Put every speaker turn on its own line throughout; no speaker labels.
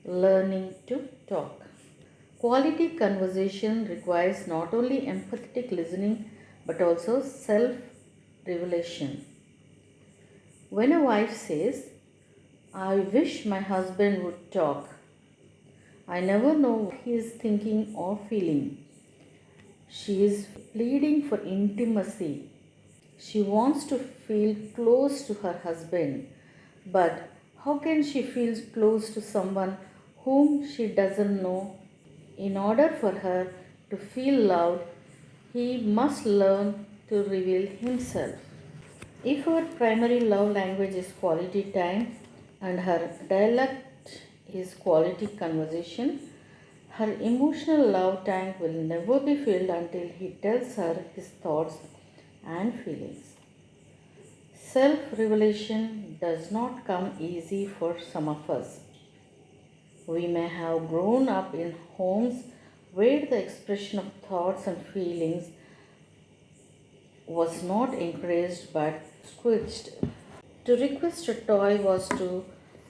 Learning to talk. Quality conversation requires not only empathetic listening but also self revelation. When a wife says, I wish my husband would talk, I never know what he is thinking or feeling. She is pleading for intimacy. She wants to feel close to her husband, but how can she feel close to someone whom she doesn't know? In order for her to feel loved, he must learn to reveal himself. If her primary love language is quality time and her dialect is quality conversation, her emotional love tank will never be filled until he tells her his thoughts and feelings. Self revelation does not come easy for some of us. We may have grown up in homes where the expression of thoughts and feelings was not encouraged but squelched. To request a toy was to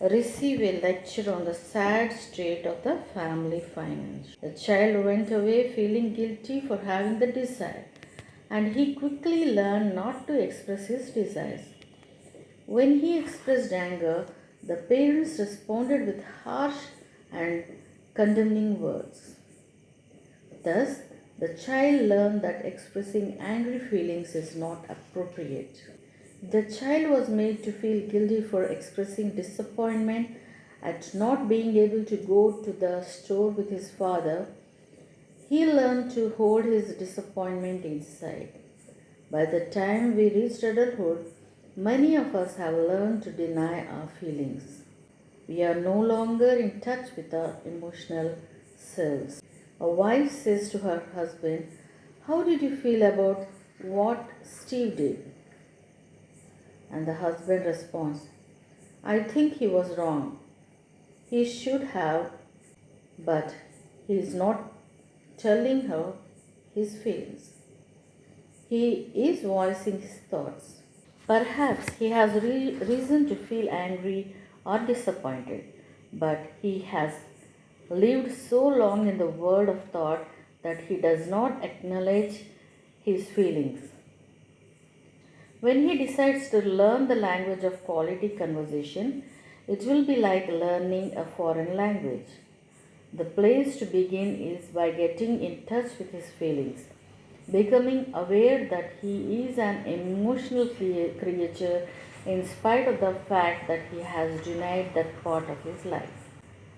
receive a lecture on the sad state of the family finance. The child went away feeling guilty for having the desire, and he quickly learned not to express his desires. When he expressed anger, the parents responded with harsh and condemning words. Thus, the child learned that expressing angry feelings is not appropriate. The child was made to feel guilty for expressing disappointment at not being able to go to the store with his father. He learned to hold his disappointment inside. By the time we reached adulthood, many of us have learned to deny our feelings. We are no longer in touch with our emotional selves. A wife says to her husband, how did you feel about what Steve did? And the husband responds, I think he was wrong. He should have, but he is not telling her his feelings. He is voicing his thoughts. Perhaps he has reason to feel angry or disappointed, but he has lived so long in the world of thought that he does not acknowledge his feelings. When he decides to learn the language of quality conversation, it will be like learning a foreign language. The place to begin is by getting in touch with his feelings, becoming aware that he is an emotional creature in spite of the fact that he has denied that part of his life.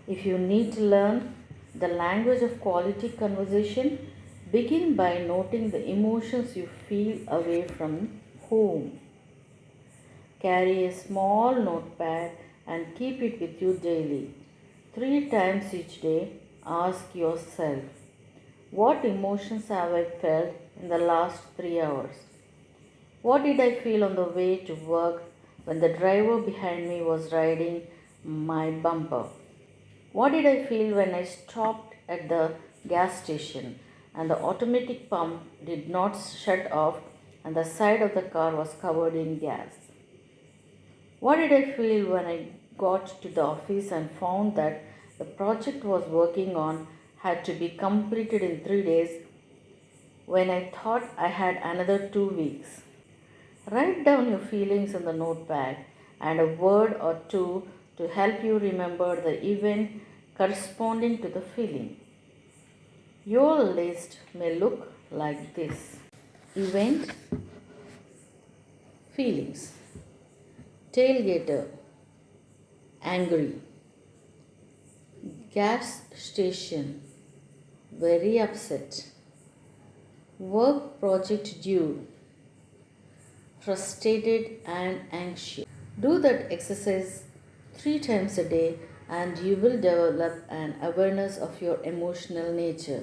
If you need to learn the language of quality conversation, begin by noting the emotions you feel away from home. Carry a small notepad and keep it with you daily. 3 times each day, ask yourself, what emotions have I felt in the last 3 hours? What did I feel on the way to work when the driver behind me was riding my bumper? What did I feel when I stopped at the gas station and the automatic pump did not shut off and the side of the car was covered in gas? What did I feel when I got to the office and found that the project was working on had to be completed in 3 days when I thought I had another 2 weeks? Write down your feelings in the notepad and a word or two to help you remember the event corresponding to the feeling. Your list may look like this: event, feelings, tailgater, angry, gas station, very upset, work project due, frustrated and anxious. Do that exercise 3 times a day and you will develop an awareness of your emotional nature.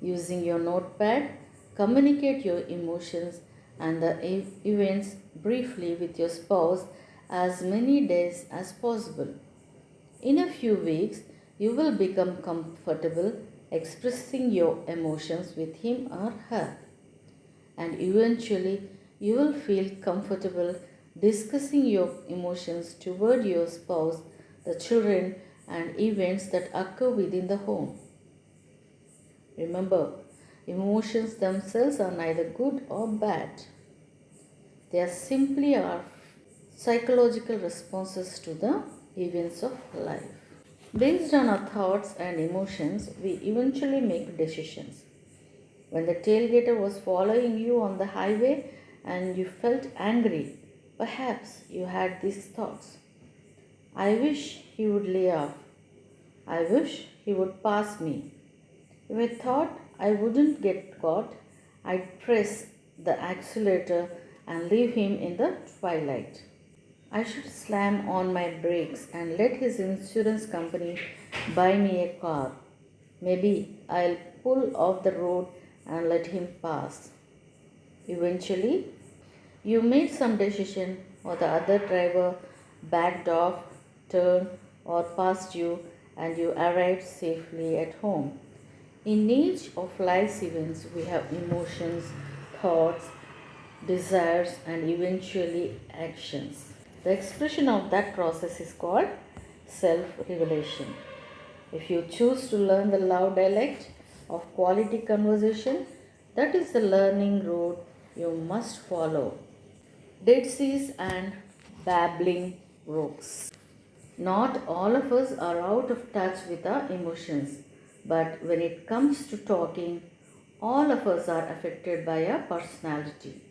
Using your notepad, communicate your emotions and the events briefly with your spouse as many days as possible. In a few weeks, you will become comfortable expressing your emotions with him or her, and eventually you will feel comfortable discussing your emotions toward your spouse, the children, and events that occur within the home. Remember, emotions themselves are neither good or bad. They are simply our psychological responses to the events of life. Based on our thoughts and emotions, we eventually make decisions. When the tailgater was following you on the highway and you felt angry, perhaps you had these thoughts: I wish he would lay off. I wish he would pass me. If I thought I wouldn't get caught, I'd press the accelerator and leave him in the twilight. I should slam on my brakes and let his insurance company buy me a car. Maybe I'll pull off the road and let him pass. Eventually, you made some decision, or the other driver backed off, turned, or passed you, and you arrived safely at home. In each of life's events, we have emotions, thoughts, desires, and eventually actions. The expression of that process is called self revelation. If you choose to learn the love dialect of quality conversation, that is the learning road you must follow. Dead seas and babbling brooks. Not all of us are out of touch with our emotions, but when it comes to talking, all of us are affected by our personality.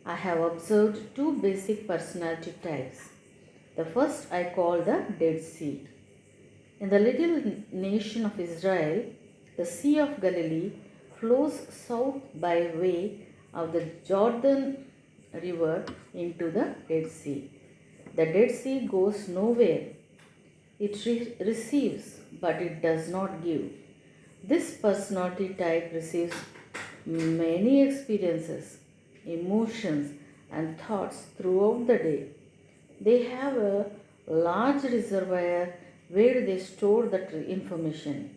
I have observed two basic personality types. The first I call the Dead Sea. In the little nation of Israel, the Sea of Galilee flows south by way of the Jordan River into the Dead Sea. The Dead Sea goes nowhere. It receives, but it does not give. This personality type receives many experiences, emotions, and thoughts throughout the day. They have a large reservoir where they store that information,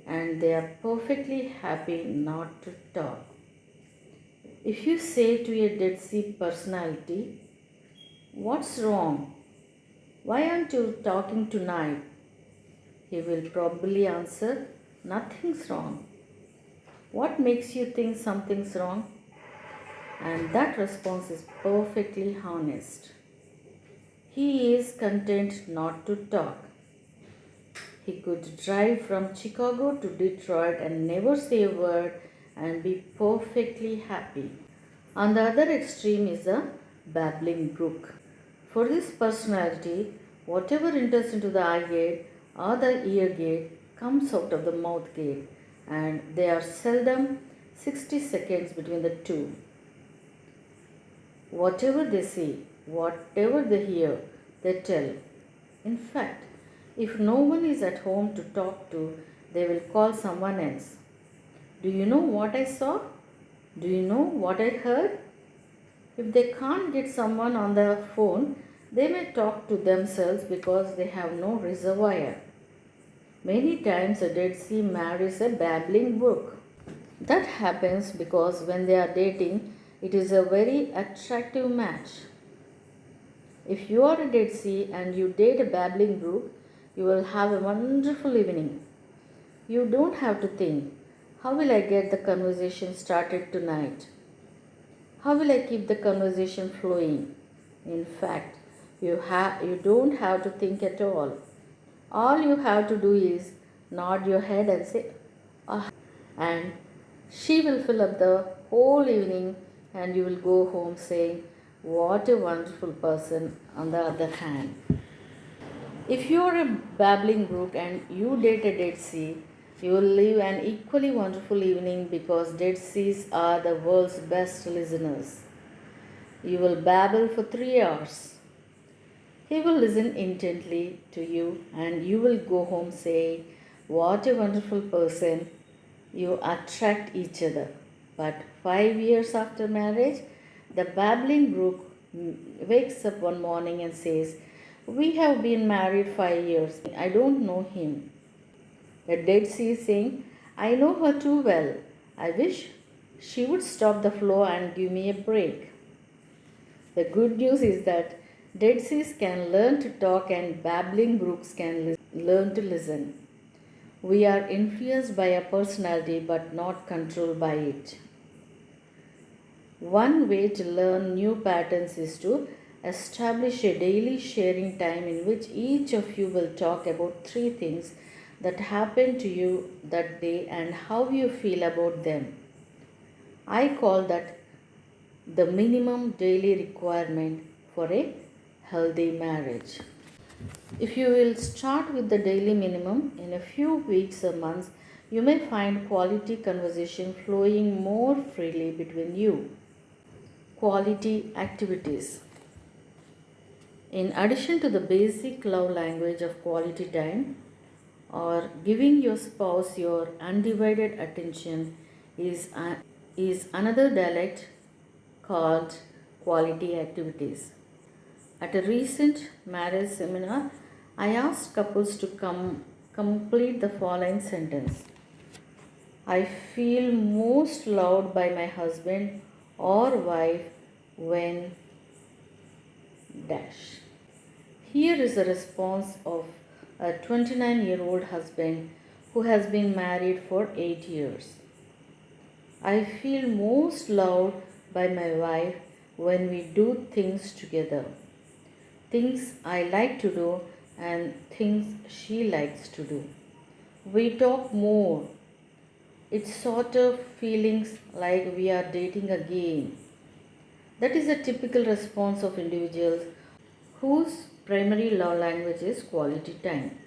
and they are perfectly happy not to talk. If you say to a Dead Sea personality, "What's wrong? Why aren't you talking tonight?" he will probably answer, "Nothing's wrong." What makes you think something's wrong? And that response is perfectly honest. He is content not to talk. He could drive from Chicago to Detroit and never say a word and be perfectly happy. On the other extreme is a babbling brook. For this personality, whatever enters into the eye gate or the ear gate comes out of the mouth gate, and there are seldom 60 seconds between the two. Whatever they see, whatever they hear, they tell. In fact, if no one is at home to talk to, they will call someone else. Do you know what I saw? Do you know what I heard? If they can't get someone on the phone, they may talk to themselves because they have no reservoir. Many times a Dead Sea marries a babbling brook. That happens because when they are dating, it is a very attractive match. If you are a Dead Sea and you date a babbling brook, you will have a wonderful evening. You don't have to think, how will I get the conversation started tonight? How will I keep the conversation flowing? In fact, you don't have to think at all. All you have to do is nod your head and say, "Ah," and she will fill up the whole evening, and you will go home saying, "What a wonderful person," on the other hand. If you are a babbling brook and you date a Dead Sea, you will live an equally wonderful evening because Dead Seas are the world's best listeners. You will babble for 3 hours. He will listen intently to you and you will go home saying, "What a wonderful person." You attract each other. But 5 years after marriage, the babbling brook wakes up one morning and says, "We have been married 5 years. I don't know him." The Dead Sea is saying, "I know her too well. I wish she would stop the flow and give me a break." The good news is that Dead Seas can learn to talk and babbling brooks can learn to listen. We are influenced by a personality but not controlled by it. One way to learn new patterns is to establish a daily sharing time in which each of you will talk about three things that happened to you that day and how you feel about them. I call that the minimum daily requirement for a healthy marriage. If you will start with the daily minimum, in a few weeks or months, you may find quality conversation flowing more freely between you. Quality activities. In addition to the basic love language of quality time, or giving your spouse your undivided attention, is another dialect called quality activities. At a recent marriage seminar, I asked couples to complete the following sentence. I feel most loved by my husband or wife when dash. Here is a response of a 29-year-old husband who has been married for 8 years. I feel most loved by my wife when we do things together. Things I like to do and things she likes to do. We talk more. It's sort of feelings like we are dating again. That is a typical response of individuals whose primary love language is quality time.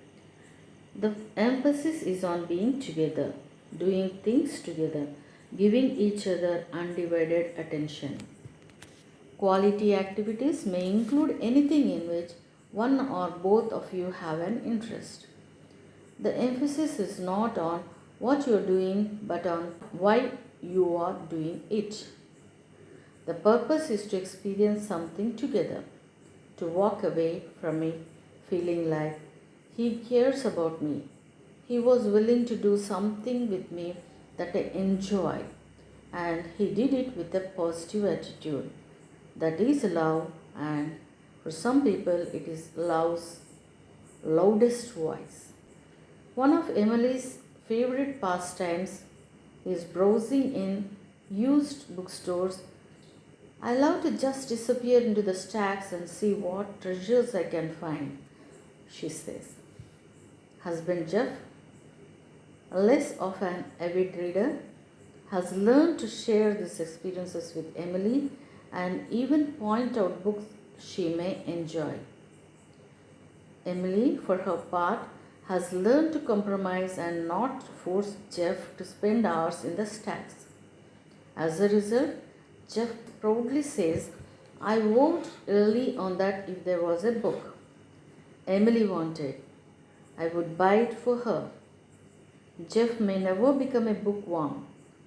The emphasis is on being together, doing things together, giving each other undivided attention. Quality activities may include anything in which one or both of you have an interest. The emphasis is not on what you are doing but on why you are doing it. The purpose is to experience something together, to walk away from it feeling like he cares about me. He was willing to do something with me that I enjoy, and he did it with a positive attitude. That is love, and for some people, it is love's loudest voice. One of Emily's favorite pastimes is browsing in used bookstores. I love to just disappear into the stacks and see what treasures I can find, she says. Husband Jeff, less of an avid reader, has learned to share these experiences with Emily and even point out books she may enjoy. Emily, for her part, has learned to compromise and not force Jeff to spend hours in the stacks. As a result, Jeff proudly says, I vote early on that if there was a book Emily wanted, I would buy it for her. Jeff may never become a bookworm,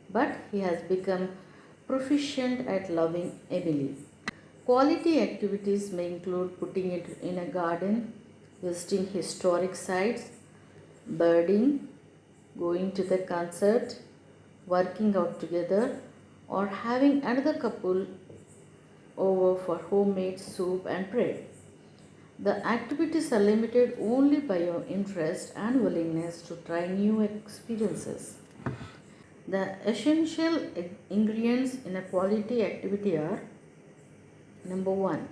but he has become proficient at loving Emily. Quality activities may include putting it in a garden, visiting historic sites, birding, going to the concert, working out together, or having another couple over for homemade soup and bread. The activities are limited only by your interest and willingness to try new experiences. The essential ingredients in a quality activity are: number 1,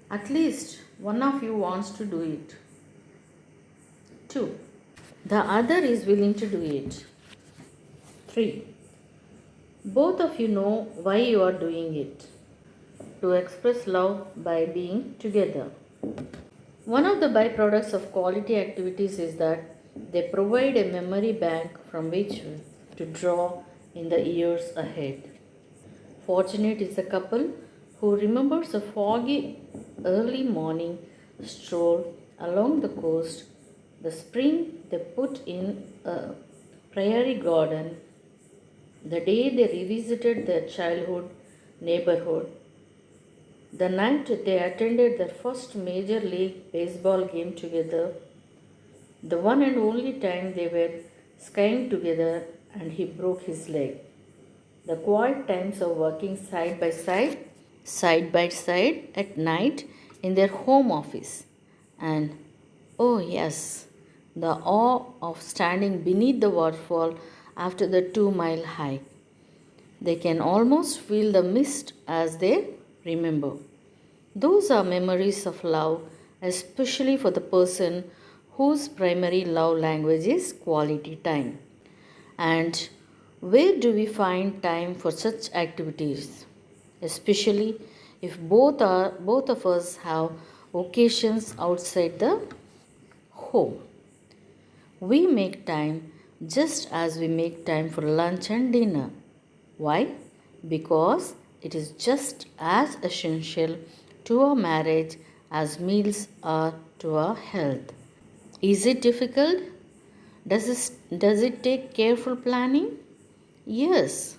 at least one of you wants to do it. 2, the other is willing to do it. 3, both of you know why you are doing it. To express love by being together. One of the byproducts of quality activities is that they provide a memory bank from which to draw in the years ahead. Fortunate is the couple who remembers a foggy early morning stroll along the coast, the spring they put in a prairie garden, the day they revisited their childhood neighborhood, the night they attended their first major league baseball game together, the one and only time they were skiing together and he broke his leg, the quiet times of working side by side at night in their home office, and Oh, yes, the awe of standing beneath the waterfall after the 2 mile hike. They can almost feel the mist as they remember. Those are memories of love, especially for the person whose primary love language is quality time. And where do we find time for such activities? Especially if both of us have occasions outside the home. We make time just as we make time for lunch and dinner. Why? Because it is just as essential to our marriage as meals are to our health. Is it difficult? Does it take careful planning? Yes.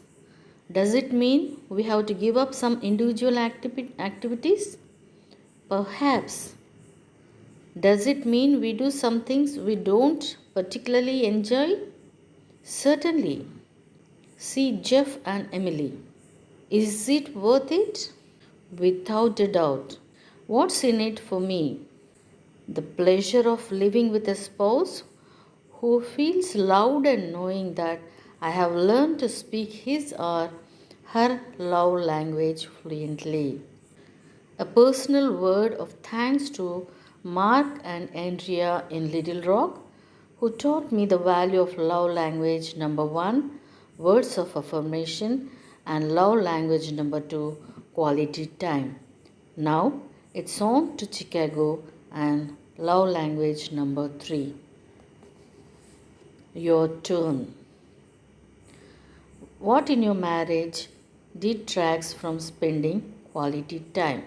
Does it mean we have to give up some individual activities? Perhaps. Does it mean we do some things we don't particularly enjoy? Certainly. See Jeff and Emily. Is it worth it? Without a doubt. What's in it for me? The pleasure of living with a spouse who feels loud and knowing that I have learned to speak his or her love language fluently. A personal word of thanks to Mark and Andrea in Little Rock, who taught me the value of love language number 1, words of affirmation, and love language number 2, quality time. Now it's on to Chicago and love language number 3. Your turn. What in your marriage detracts from spending quality time?